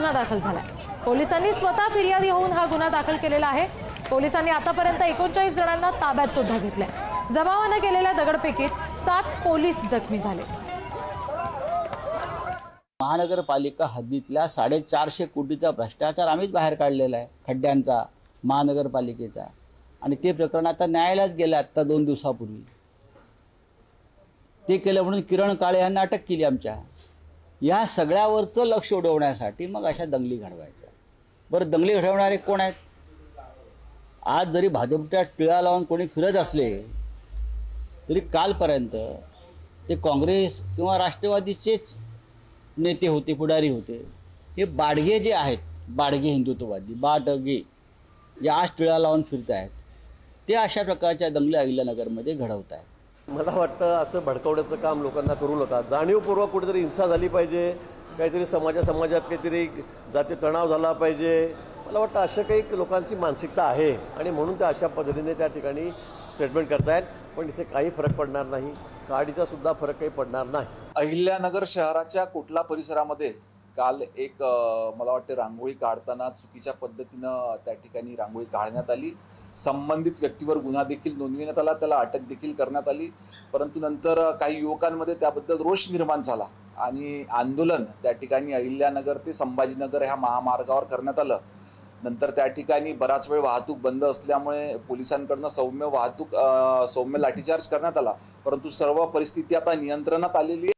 गुन्हा दाखल झालाय। पोलिसांनी स्वतः फिर्यादी होऊन हा गुन्हा दाखल केलेला आहे। पोलिसांनी आतापर्यंत 39 जणांना ताब्यात सुद्धा घेतलंय। जमावाने केलेल्या दगडफेकीत 7 पोलीस जखमी झाले। महानगरपालिका हद्दीतल्या 450 कोटीचा भ्रष्टाचार आम्हीच बाहेर काढलेला आहे, खड्ड्यांचा, महानगरपालिकेचा। आणि ते प्रकरण आता न्यायालयात गेलं आता 2 दिवसापूर्वी। ते केलं म्हणून किरण काळे यांना अटक केली आमच्या। या सगळ्यावरचं लक्ष उडवण्यासाठी मग अशा दंगली घडवायच्या। बरं, दंगली घडवणारे कोण आहेत? आज जरी भाजपच्या टिळा लावून कोणी फिरत असले तरी कालपर्यंत ते काँग्रेस किंवा राष्ट्रवादीचेच नेते होते, पुढारी होते। हे बाडगे जे आहेत, बाडगे हिंदुत्ववादी, बाडगे जे आज टिळा लावून फिरत आहेत, ते अशा प्रकारच्या दंगली अहिल्यानगरमध्ये घडवत आहेत। मला वाटतं असं भडकवण्याचं काम लोकांना करू नका। जाणीवपूर्वक कुठेतरी हिंसा झाली पाहिजे, काहीतरी समाजात काहीतरी जाती तणाव झाला पाहिजे। मला वाटतं अशा काही लोकांची मानसिकता आहे आणि म्हणून ते अशा पद्धतीने त्या ठिकाणी स्टेटमेंट करतायत। पण इथे काही फरक पडणार नाही, काडीचा सुद्धा फरक काही पडणार नाही। अहिल्यानगर शहराच्या कोटला परिसरामध्ये काल एक मला वाटते रांगोळी काढताना चुकीच्या पद्धतीनं त्या ठिकाणी रांगोळी काढण्यात आली। संबंधित व्यक्तीवर गुन्हा देखील नोंदविण्यात आला, त्याला अटक देखील करण्यात आली। परंतु नंतर काही युवकांमध्ये त्याबद्दल रोष निर्माण झाला आणि आंदोलन त्या ठिकाणी अहिल्यानगर ते संभाजीनगर ह्या महामार्गावर करण्यात आलं। नंतर त्या ठिकाणी बराच वेळ वाहतूक बंद असल्यामुळे पोलिसांकडून सौम्य लाठीचार्ज करण्यात आला, परंतु सर्व परिस्थिती आता नियंत्रणात आलेली आहे।